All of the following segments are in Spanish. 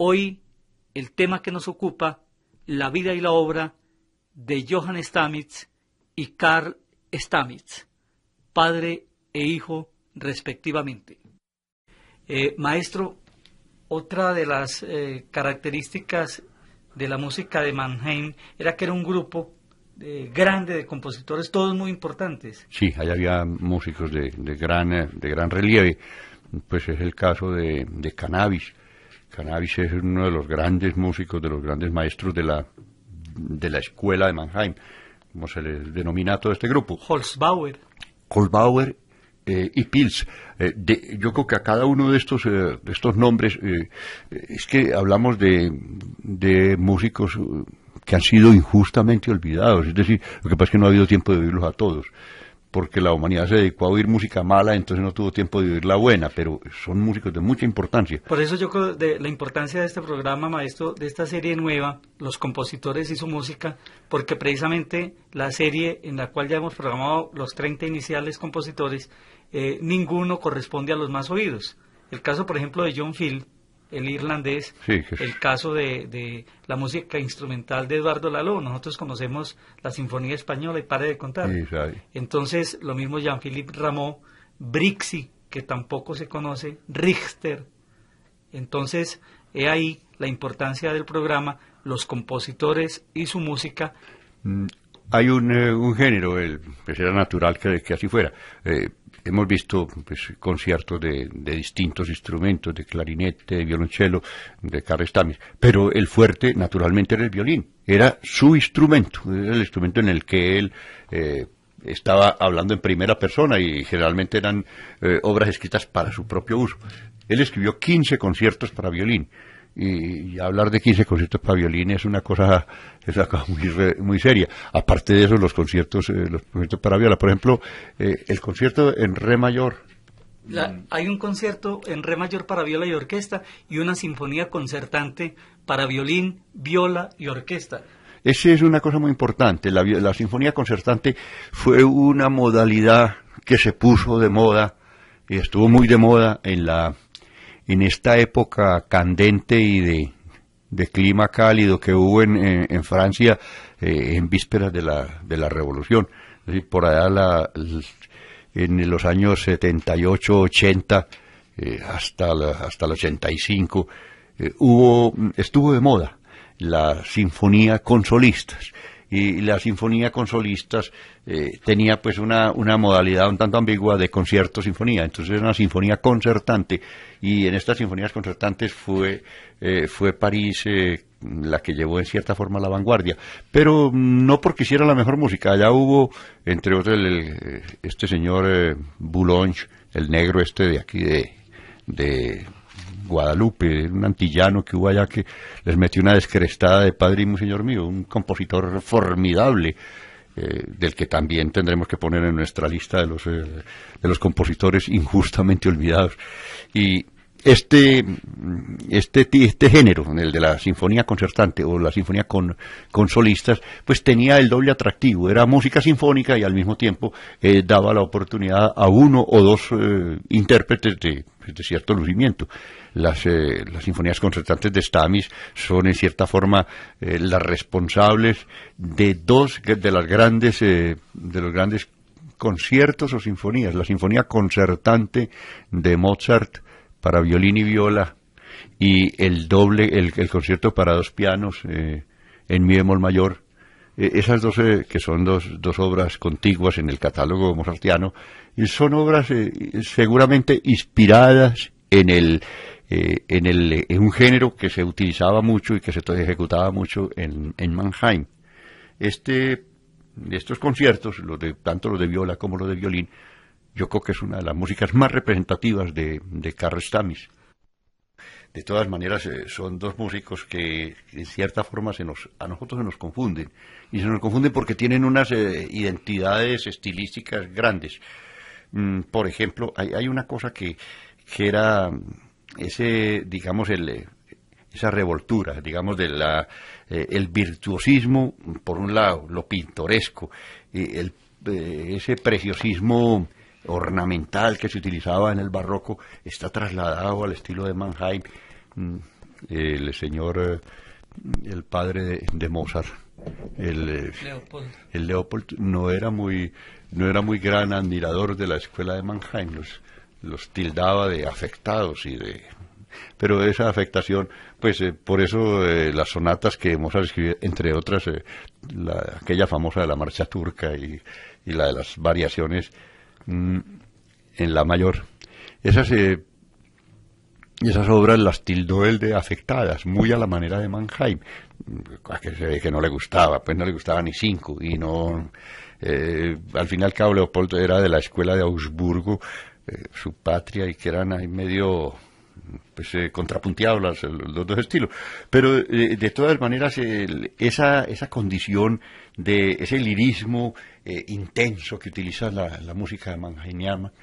Hoy el tema que nos ocupa, la vida y la obra de Johann Stamitz y Carl Stamitz, padre e hijo respectivamente. Maestro, otra de las características de la música de Mannheim era que era un grupo grande de compositores, todos muy importantes. Sí, ahí había músicos de gran relieve. Pues es el caso de Cannabis. Cannabis es uno de los grandes músicos, de los grandes maestros de la escuela de Mannheim, como se les denomina a todo este grupo. Holzbauer y Pils. Yo creo que a cada uno de estos nombres, es que hablamos de músicos que han sido injustamente olvidados. Es decir, lo que pasa es que no ha habido tiempo de oírlos a todos, porque la humanidad se dedicó a oír música mala, entonces no tuvo tiempo de oír la buena, pero son músicos de mucha importancia. Por eso yo creo de la importancia de este programa, maestro, de esta serie nueva, Los compositores y su música, porque precisamente la serie en la cual ya hemos programado los 30 iniciales compositores, ninguno corresponde a los más oídos. El caso, por ejemplo, de John Field, el irlandés, sí, el caso de la música instrumental de Eduardo Lalo. Nosotros conocemos la Sinfonía Española y pare de contar. Sí, entonces, lo mismo Jean-Philippe Rameau, Brixi, que tampoco se conoce, Richter. Entonces, he ahí la importancia del programa, los compositores y su música. Hay un género, pues era natural que así fuera. Hemos visto pues, conciertos de distintos instrumentos, de clarinete, de violonchelo, de Carl Stamitz, pero el fuerte naturalmente era el violín, era su instrumento, era el instrumento en el que él estaba hablando en primera persona y generalmente eran obras escritas para su propio uso. Él escribió 15 conciertos para violín. Y hablar de 15 conciertos para violín es una cosa muy seria. Aparte de eso, los conciertos para viola, por ejemplo, el concierto en re mayor. Hay un concierto en re mayor para viola y orquesta y una sinfonía concertante para violín, viola y orquesta. Esa es una cosa muy importante. La sinfonía concertante fue una modalidad que se puso de moda y estuvo muy de moda en esta época candente y de clima cálido que hubo en Francia en vísperas de la Revolución. Es decir, por allá en los años 78, 80, hasta el 85, estuvo de moda la sinfonía con solistas. Y la sinfonía con solistas tenía pues una modalidad un tanto ambigua de concierto-sinfonía, entonces era una sinfonía concertante, y en estas sinfonías concertantes fue París la que llevó en cierta forma la vanguardia, pero no porque hiciera la mejor música. Allá hubo, entre otros, este señor Boulogne, el negro de aquí de Guadalupe, un antillano que hubo allá que les metió una descrestada de padrísimo, señor mío, un compositor formidable, del que también tendremos que poner en nuestra lista de los compositores injustamente olvidados. Y este género, el de la sinfonía concertante o la sinfonía con solistas, pues tenía el doble atractivo, era música sinfónica y al mismo tiempo daba la oportunidad a uno o dos intérpretes de cierto lucimiento. Las sinfonías concertantes de Stamitz son en cierta forma las responsables de dos de los grandes conciertos o sinfonías: la sinfonía concertante de Mozart para violín y viola, y el concierto para dos pianos en mi bemol mayor. Esas dos que son dos obras contiguas en el catálogo mozartiano, y son obras seguramente inspiradas en un género que se utilizaba mucho y que se ejecutaba mucho en Mannheim. Estos conciertos, tanto los de viola como los de violín, yo creo que es una de las músicas más representativas de Carl Stamitz. De todas maneras, son dos músicos que en cierta forma a nosotros se nos confunden. Y se nos confunden porque tienen unas identidades estilísticas grandes. Por ejemplo, hay una cosa que era esa revoltura, digamos, el virtuosismo, por un lado, lo pintoresco, ese preciosismo ornamental que se utilizaba en el barroco, está trasladado al estilo de Mannheim. el señor, el padre de Mozart, Leopold. el Leopold no era muy gran admirador de la escuela de Mannheim, los tildaba de afectados pero esa afectación, pues por eso las sonatas que Mozart escribió, entre otras aquella famosa de la marcha turca y la de las variaciones en la mayor, esas obras las tildó él de afectadas, muy a la manera de Mannheim, a que se ve que no le gustaba, pues no le gustaba ni cinco, y no, al fin y al cabo Leopoldo era de la escuela de Augsburgo, su patria, y que eran ahí medio pues contrapunteados los dos estilos, pero de todas maneras esa condición de ese lirismo intenso que utiliza la música de Mannheimiana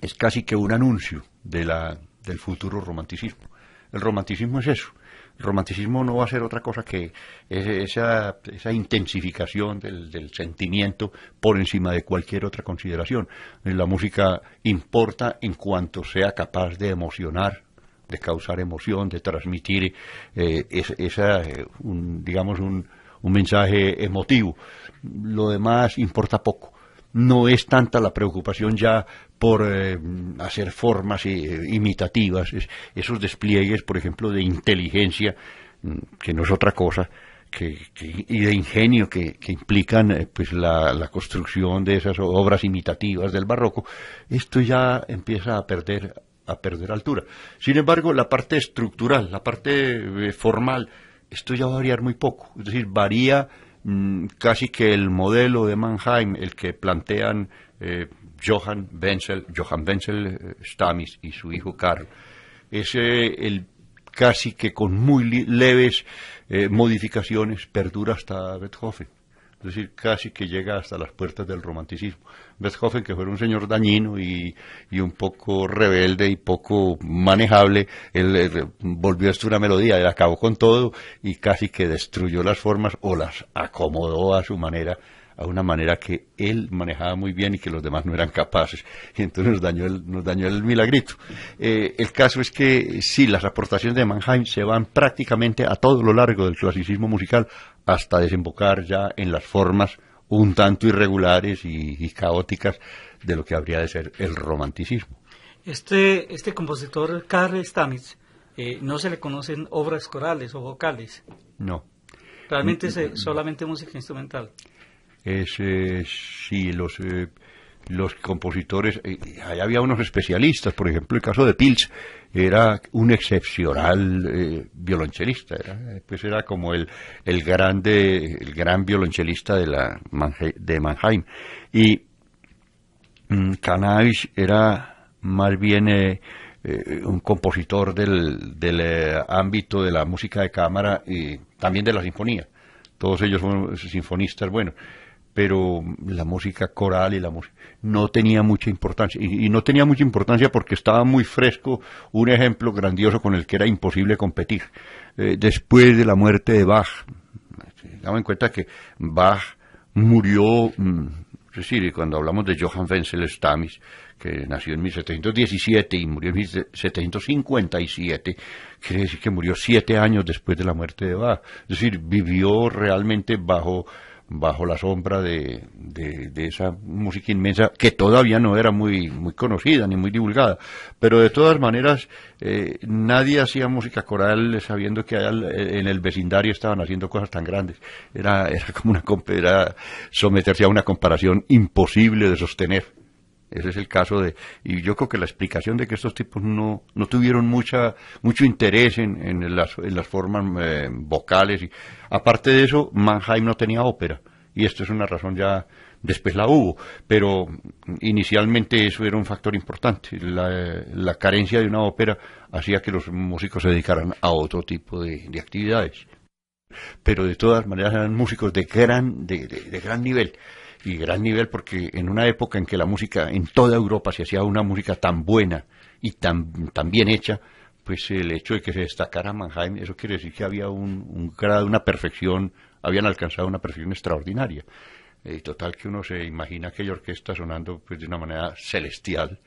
es casi que un anuncio del futuro romanticismo. El romanticismo es eso. El romanticismo no va a ser otra cosa que esa intensificación del sentimiento por encima de cualquier otra consideración. La música importa en cuanto sea capaz de emocionar, de causar emoción, de transmitir digamos un mensaje emotivo. Lo demás importa poco. No es tanta la preocupación ya por hacer formas imitativas, esos despliegues, por ejemplo, de inteligencia, que no es otra cosa, y de ingenio que implican pues la construcción de esas obras imitativas del barroco. Esto ya empieza a perder altura. Sin embargo, la parte estructural, la parte formal, esto ya va a variar muy poco, es decir, varía casi que el modelo de Mannheim, el que plantean Johann Wenzel Stamitz y su hijo Karl, es casi que con muy leves modificaciones perdura hasta Beethoven. Es decir, casi que llega hasta las puertas del romanticismo. Beethoven, que fue un señor dañino y un poco rebelde y poco manejable, él volvió esto una melodía, él acabó con todo y casi que destruyó las formas o las acomodó a su manera, a una manera que él manejaba muy bien y que los demás no eran capaces. Y entonces nos dañó el milagrito. El caso es que sí, las aportaciones de Mannheim se van prácticamente a todo lo largo del clasicismo musical hasta desembocar ya en las formas un tanto irregulares y caóticas de lo que habría de ser el romanticismo. Este compositor Karl Stamitz, no se le conocen obras corales o vocales. No. Realmente es solamente música instrumental. Sí, los compositores, ahí había unos especialistas, por ejemplo, el caso de Pils era un excepcional violonchelista, era como el gran violonchelista de Mannheim, y Cannabis era más bien un compositor del ámbito de la música de cámara y también de la sinfonía. Todos ellos fueron sinfonistas buenos, pero la música coral y la música no tenía mucha importancia, y no tenía mucha importancia porque estaba muy fresco un ejemplo grandioso con el que era imposible competir. Después de la muerte de Bach, tengamos en cuenta que Bach murió, es decir, cuando hablamos de Johann Wenzel Stamitz, que nació en 1717 y murió en 1757, quiere decir que murió 7 años después de la muerte de Bach. Es decir, vivió realmente bajo la sombra de esa música inmensa que todavía no era muy conocida ni muy divulgada, pero de todas maneras nadie hacía música coral sabiendo que allá en el vecindario estaban haciendo cosas tan grandes. Era como era someterse a una comparación imposible de sostener. Ese es el caso y yo creo que la explicación de que estos tipos no tuvieron mucho interés en las formas vocales. Aparte de eso, Mannheim no tenía ópera, y esto es una razón ya, después la hubo, pero inicialmente eso era un factor importante. La carencia de una ópera hacía que los músicos se dedicaran a otro tipo de actividades. Pero de todas maneras eran músicos de gran nivel. Y gran nivel porque en una época en que la música en toda Europa se hacía una música tan buena y tan bien hecha, pues el hecho de que se destacara Mannheim, eso quiere decir que había un grado, una perfección, habían alcanzado una perfección extraordinaria. Total que uno se imagina aquella orquesta sonando pues de una manera celestial.